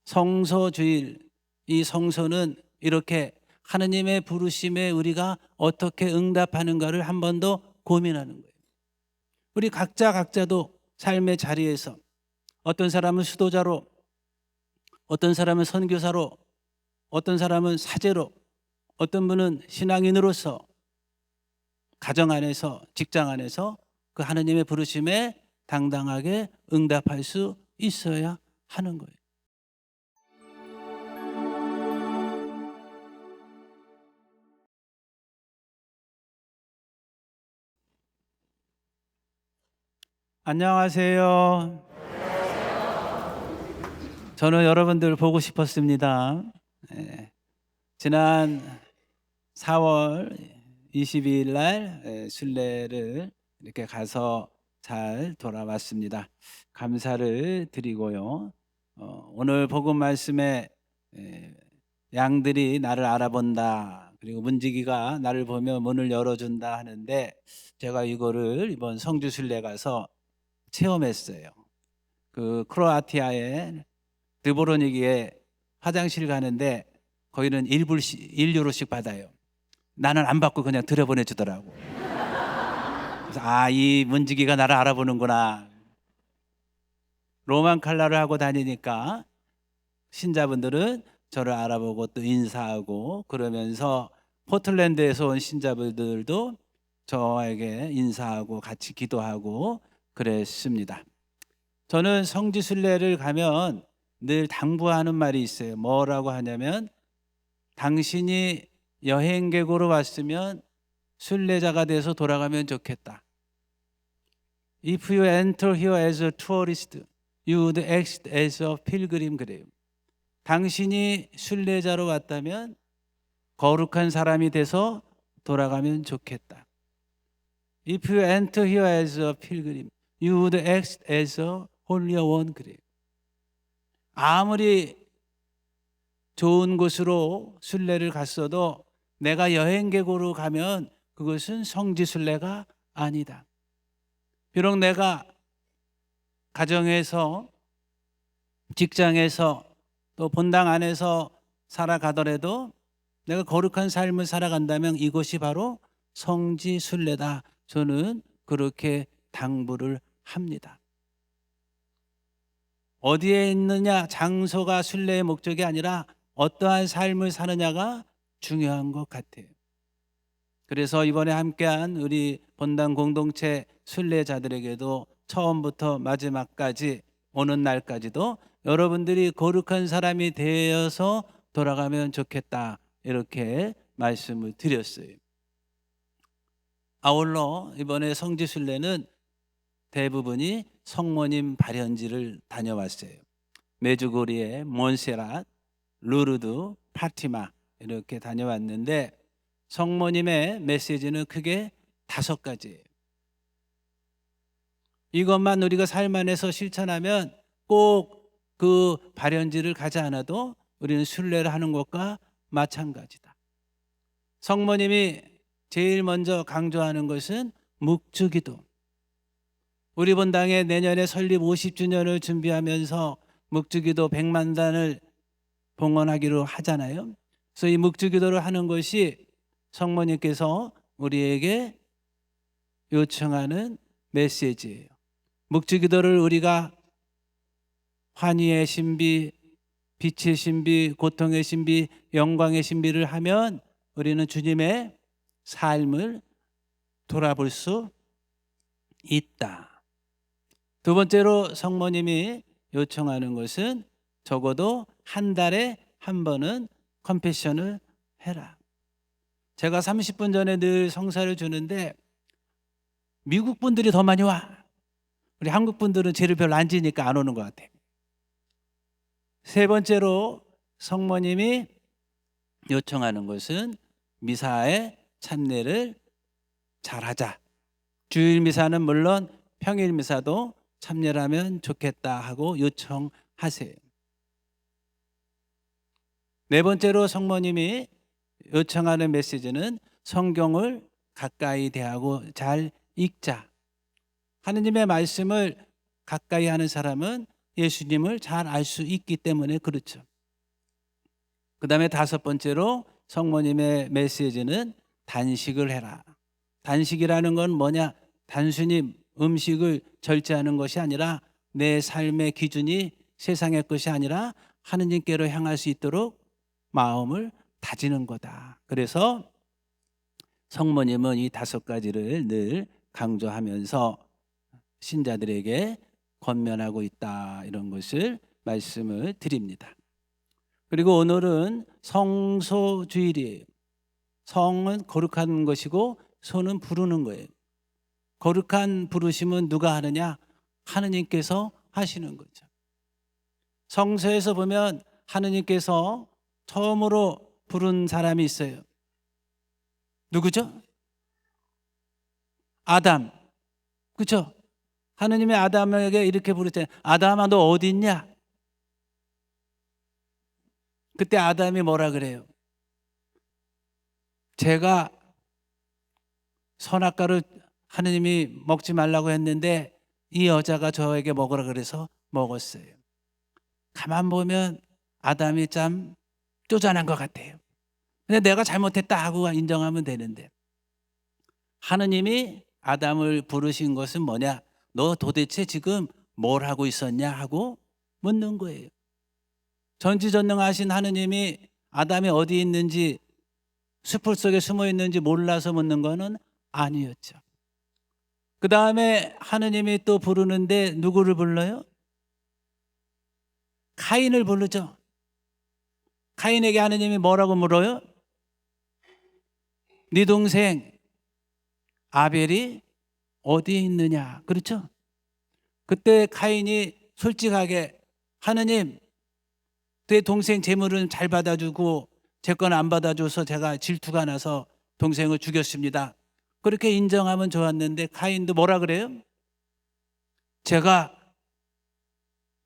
성소주일, 이 성소는 이렇게 하느님의 부르심에 우리가 어떻게 응답하는가를 한 번 더 고민하는 거예요. 우리 각자도 삶의 자리에서 어떤 사람은 수도자로, 어떤 사람은 선교사로, 어떤 사람은 사제로, 어떤 분은 신앙인으로서 가정 안에서, 직장 안에서 그 하느님의 부르심에 당당하게 응답할 수 있어야 하는 거예요. 안녕하세요. 저는 여러분들 보고 싶었습니다. 지난 4월 22일 날 순례를 이렇게 가서 잘 돌아왔습니다. 감사를 드리고요. 오늘 복음 말씀에 양들이 나를 알아본다, 그리고 문지기가 나를 보며 문을 열어준다 하는데, 제가 이거를 이번 성주 순례 가서 체험했어요. 그 크로아티아의 드보로니기에 화장실 가는데 거기는 1유로씩 받아요. 나는 안 받고 그냥 들여보내주더라고. 그래서 이 문지기가 나를 알아보는구나. 로만 칼라를 하고 다니니까 신자분들은 저를 알아보고 또 인사하고, 그러면서 포틀랜드에서 온 신자분들도 저에게 인사하고 같이 기도하고 그랬습니다. 저는 성지 순례를 가면 늘 당부하는 말이 있어요. 뭐라고 하냐면, 당신이 여행객으로 왔으면 순례자가 돼서 돌아가면 좋겠다. If you enter here as a tourist, you would exit as a pilgrim. 그래요. 당신이 순례자로 왔다면 거룩한 사람이 돼서 돌아가면 좋겠다. If you enter here as a pilgrim, you would exit as a holy one. 그래요. 아무리 좋은 곳으로 순례를 갔어도 내가 여행객으로 가면 그것은 성지순례가 아니다. 비록 내가 가정에서, 직장에서, 또 본당 안에서 살아가더라도 내가 거룩한 삶을 살아간다면 이것이 바로 성지순례다. 저는 그렇게 당부를 합니다. 어디에 있느냐, 장소가 순례의 목적이 아니라 어떠한 삶을 사느냐가 중요한 것 같아요. 그래서 이번에 함께한 우리 본당 공동체 순례자들에게도 처음부터 마지막까지, 오는 날까지도 여러분들이 거룩한 사람이 되어서 돌아가면 좋겠다, 이렇게 말씀을 드렸어요. 아울러 이번에 성지 순례는 대부분이 성모님 발현지를 다녀왔어요. 메주고리에 몬세랏, 루르드, 파티마 이렇게 다녀왔는데, 성모님의 메시지는 크게 5가지예요. 이것만 우리가 삶 안에서 실천하면 꼭 그 발현지를 가지 않아도 우리는 순례를 하는 것과 마찬가지다. 성모님이 제일 먼저 강조하는 것은 묵주기도. 우리 본당에 내년에 설립 50주년을 준비하면서 묵주기도 100만 단을 봉헌하기로 하잖아요. 그래서 이 묵주기도를 하는 것이 성모님께서 우리에게 요청하는 메시지예요. 묵주기도를 우리가 환희의 신비, 빛의 신비, 고통의 신비, 영광의 신비를 하면 우리는 주님의 삶을 돌아볼 수 있다. 두 번째로 성모님이 요청하는 것은 적어도 한 달에 한 번은 컨페션을 해라. 제가 30분 전에 늘 성사를 주는데 미국 분들이 더 많이 와. 우리 한국 분들은 죄를 별로 안 지니까 안 오는 것 같아요. 세 번째로 성모님이 요청하는 것은 미사의 참례를 잘하자. 주일 미사는 물론 평일 미사도 참여하면 좋겠다 하고 요청하세요. 네 번째로 성모님이 요청하는 메시지는 성경을 가까이 대하고 잘 읽자. 하느님의 말씀을 가까이 하는 사람은 예수님을 잘 알 수 있기 때문에 그렇죠. 그 다음에 다섯 번째로 성모님의 메시지는 단식을 해라. 단식이라는 건 뭐냐? 단순히 음식을 절제하는 것이 아니라 내 삶의 기준이 세상의 것이 아니라 하느님께로 향할 수 있도록 마음을 다지는 거다. 그래서 성모님은 이 다섯 가지를 늘 강조하면서 신자들에게 권면하고 있다. 이런 것을 말씀을 드립니다. 그리고 오늘은 성소주일이에요. 성은 거룩한 것이고 소는 부르는 거예요. 거룩한 부르심은 누가 하느냐? 하느님께서 하시는 거죠. 성서에서 보면 하느님께서 처음으로 부른 사람이 있어요. 누구죠? 아담. 그렇죠? 하느님이 아담에게 이렇게 부르잖아요. 아담아, 너 어디 있냐? 그때 아담이 뭐라 그래요? 제가 선악과를 하느님이 먹지 말라고 했는데 이 여자가 저에게 먹으라 그래서 먹었어요. 가만 보면 아담이 참 쪼잔한 것 같아요. 근데 내가 잘못했다 하고 인정하면 되는데, 하느님이 아담을 부르신 것은 뭐냐? 너 도대체 지금 뭘 하고 있었냐 하고 묻는 거예요. 전지전능하신 하느님이 아담이 어디 있는지, 숲을 속에 숨어 있는지 몰라서 묻는 거는 아니었죠. 그 다음에 하느님이 또 부르는데 누구를 불러요? 카인을 부르죠. 카인에게 하느님이 뭐라고 물어요? 네 동생 아벨이 어디에 있느냐? 그렇죠? 그때 카인이 솔직하게, 하느님, 내 동생 재물은 잘 받아주고 제 건 안 받아줘서 제가 질투가 나서 동생을 죽였습니다. 그렇게 인정하면 좋았는데 카인도 뭐라 그래요? 제가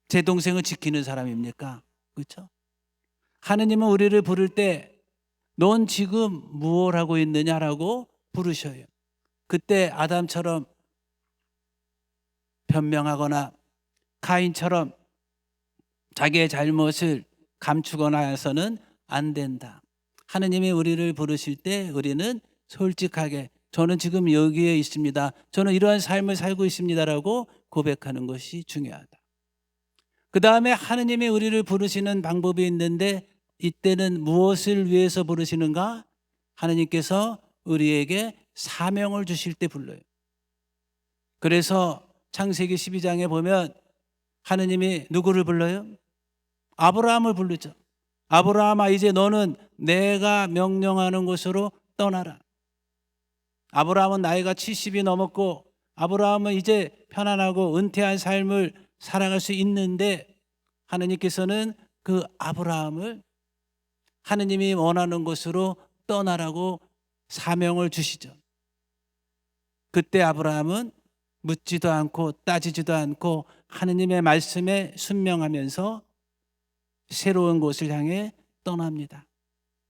제 동생을 지키는 사람입니까? 그렇죠? 하느님은 우리를 부를 때 넌 지금 무엇 하고 있느냐라고 부르셔요. 그때 아담처럼 변명하거나 카인처럼 자기의 잘못을 감추거나 해서는 안 된다. 하느님이 우리를 부르실 때 우리는 솔직하게 저는 지금 여기에 있습니다. 저는 이러한 삶을 살고 있습니다라고 고백하는 것이 중요하다. 그 다음에 하느님이 우리를 부르시는 방법이 있는데 이때는 무엇을 위해서 부르시는가? 하느님께서 우리에게 사명을 주실 때 불러요. 그래서 창세기 12장에 보면 하느님이 누구를 불러요? 아브라함을 부르죠. 아브라함아, 이제 너는 내가 명령하는 곳으로 떠나라. 아브라함은 나이가 70이 넘었고 아브라함은 이제 편안하고 은퇴한 삶을 살아갈 수 있는데 하느님께서는 그 아브라함을 하느님이 원하는 곳으로 떠나라고 사명을 주시죠. 그때 아브라함은 묻지도 않고 따지지도 않고 하느님의 말씀에 순명하면서 새로운 곳을 향해 떠납니다.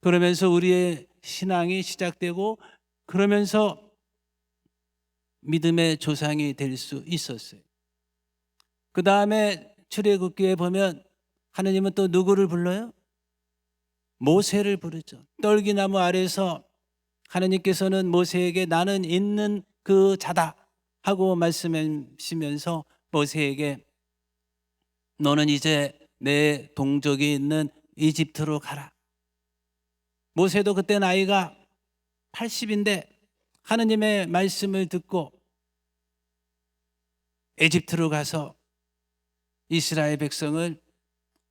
그러면서 우리의 신앙이 시작되고 그러면서 믿음의 조상이 될 수 있었어요. 그 다음에 출애굽기에 보면 하느님은 또 누구를 불러요? 모세를 부르죠. 떨기나무 아래서 하느님께서는 모세에게 나는 있는 그 자다 하고 말씀하시면서 모세에게 너는 이제 내 동족이 있는 이집트로 가라. 모세도 그때 나이가 80인데 하느님의 말씀을 듣고 이집트로 가서 이스라엘 백성을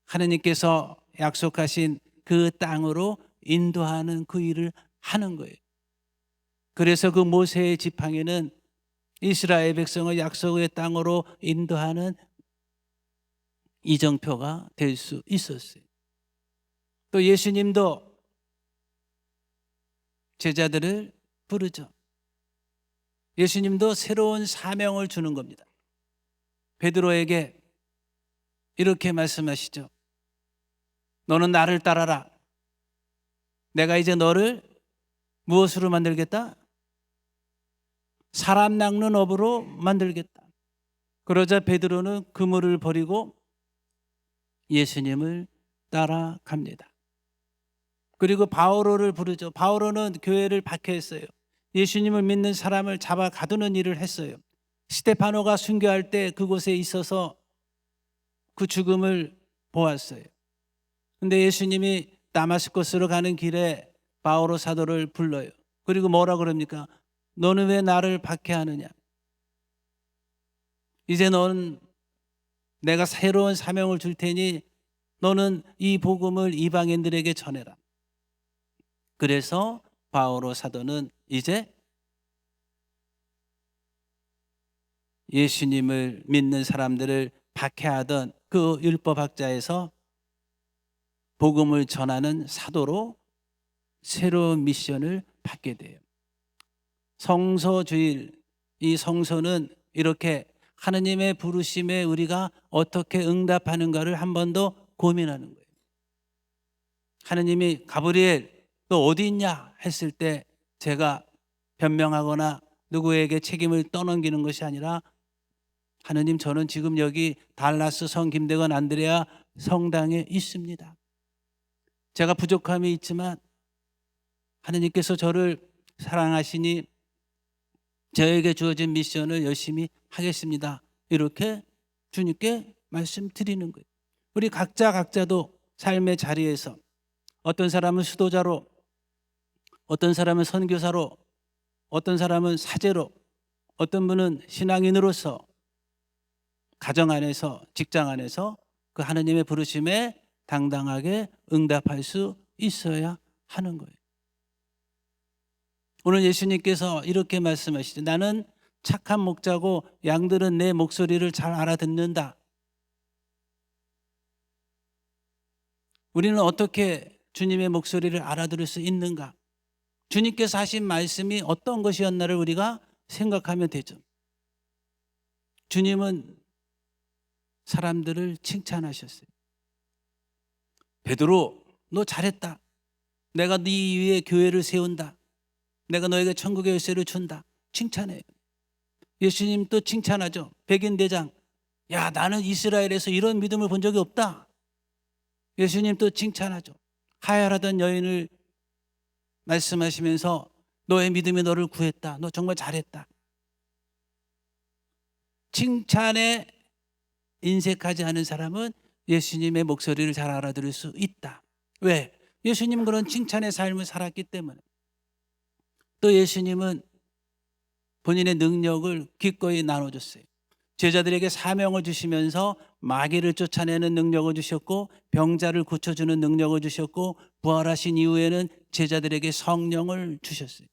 하느님께서 약속하신 그 땅으로 인도하는 그 일을 하는 거예요. 그래서 그 모세의 지팡이는 이스라엘 백성을 약속의 땅으로 인도하는 이정표가 될 수 있었어요. 또 예수님도 제자들을 부르죠. 예수님도 새로운 사명을 주는 겁니다. 베드로에게 이렇게 말씀하시죠. 너는 나를 따라라. 내가 이제 너를 무엇으로 만들겠다? 사람 낚는 업으로 만들겠다. 그러자 베드로는 그물을 버리고 예수님을 따라갑니다. 그리고 바오로를 부르죠. 바오로는 교회를 박해했어요. 예수님을 믿는 사람을 잡아 가두는 일을 했어요. 스테파노가 순교할 때 그곳에 있어서 그 죽음을 보았어요. 근데 예수님이 다마스커스로 가는 길에 바오로 사도를 불러요. 그리고 뭐라 그럽니까? 너는 왜 나를 박해하느냐? 이제 넌 내가 새로운 사명을 줄 테니 너는 이 복음을 이방인들에게 전해라. 그래서 바오로 사도는 이제 예수님을 믿는 사람들을 박해하던 그 율법학자에서 복음을 전하는 사도로 새로운 미션을 받게 돼요. 성서주일, 이 성서는 이렇게 하느님의 부르심에 우리가 어떻게 응답하는가를 한 번 더 고민하는 거예요. 하느님이 가브리엘 너 어디 있냐 했을 때 제가 변명하거나 누구에게 책임을 떠넘기는 것이 아니라 하느님 저는 지금 여기 달라스 성 김대건 안드레아 성당에 있습니다. 제가 부족함이 있지만 하느님께서 저를 사랑하시니 저에게 주어진 미션을 열심히 하겠습니다. 이렇게 주님께 말씀드리는 거예요. 우리 각자도 삶의 자리에서 어떤 사람은 수도자로, 어떤 사람은 선교사로, 어떤 사람은 사제로, 어떤 분은 신앙인으로서 가정 안에서, 직장 안에서 그 하느님의 부르심에 당당하게 응답할 수 있어야 하는 거예요. 오늘 예수님께서 이렇게 말씀하시죠. 나는 착한 목자고 양들은 내 목소리를 잘 알아듣는다. 우리는 어떻게 주님의 목소리를 알아들을 수 있는가? 주님께서 하신 말씀이 어떤 것이었나를 우리가 생각하면 되죠. 주님은 사람들을 칭찬하셨어요. 베드로, 너 잘했다. 내가 네 위에 교회를 세운다. 내가 너에게 천국의 열쇠를 준다. 칭찬해요. 예수님 또 칭찬하죠. 백인대장, 야 나는 이스라엘에서 이런 믿음을 본 적이 없다. 예수님 또 칭찬하죠. 하혈하던 여인을 말씀하시면서 너의 믿음이 너를 구했다. 너 정말 잘했다. 칭찬에 인색하지 않은 사람은 예수님의 목소리를 잘 알아들을 수 있다. 왜? 예수님은 그런 칭찬의 삶을 살았기 때문에. 또 예수님은 본인의 능력을 기꺼이 나눠줬어요. 제자들에게 사명을 주시면서 마귀를 쫓아내는 능력을 주셨고 병자를 고쳐주는 능력을 주셨고 부활하신 이후에는 제자들에게 성령을 주셨어요.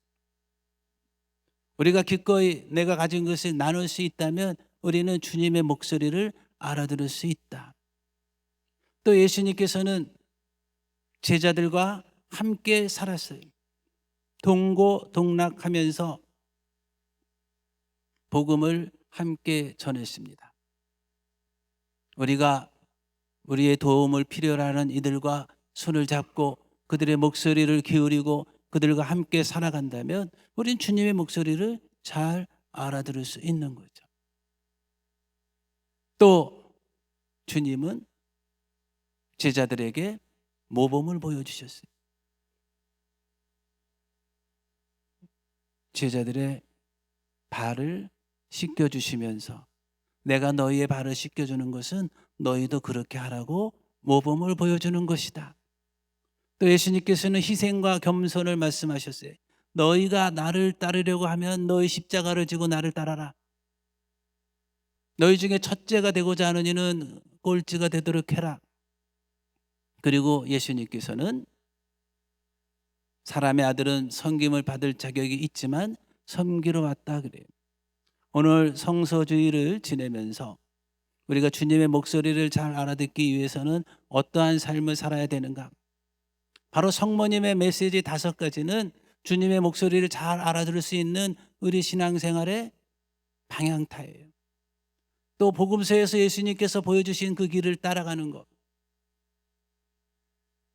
우리가 기꺼이 내가 가진 것을 나눌 수 있다면 우리는 주님의 목소리를 알아들을 수 있다. 또 예수님께서는 제자들과 함께 살았어요. 동고동락하면서 복음을 함께 전했습니다. 우리가 우리의 도움을 필요로 하는 이들과 손을 잡고 그들의 목소리를 기울이고 그들과 함께 살아간다면 우린 주님의 목소리를 잘 알아들을 수 있는 거죠. 또 주님은 제자들에게 모범을 보여주셨어요. 제자들의 발을 씻겨주시면서 내가 너희의 발을 씻겨주는 것은 너희도 그렇게 하라고 모범을 보여주는 것이다. 또 예수님께서는 희생과 겸손을 말씀하셨어요. 너희가 나를 따르려고 하면 너희 십자가를 지고 나를 따라라. 너희 중에 첫째가 되고자 하는 이는 꼴찌가 되도록 해라. 그리고 예수님께서는 사람의 아들은 섬김을 받을 자격이 있지만 섬기러 왔다 그래요. 오늘 성서주의를 지내면서 우리가 주님의 목소리를 잘 알아듣기 위해서는 어떠한 삶을 살아야 되는가? 바로 성모님의 메시지 5가지는 주님의 목소리를 잘 알아들을 수 있는 우리 신앙생활의 방향타예요. 또 복음서에서 예수님께서 보여주신 그 길을 따라가는 것.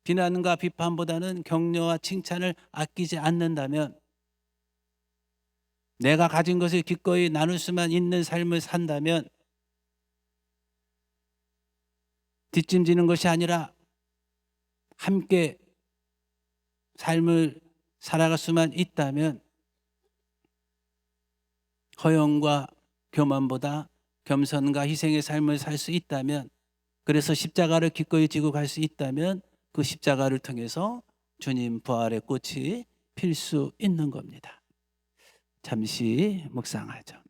비난과 비판보다는 격려와 칭찬을 아끼지 않는다면 내가 가진 것을 기꺼이 나눌 수만 있는 삶을 산다면 뒷짐지는 것이 아니라 함께 삶을 살아갈 수만 있다면 허영과 교만보다 겸손과 희생의 삶을 살 수 있다면, 그래서 십자가를 기꺼이 지고 갈 수 있다면 그 십자가를 통해서 주님 부활의 꽃이 필 수 있는 겁니다. 잠시 묵상하죠.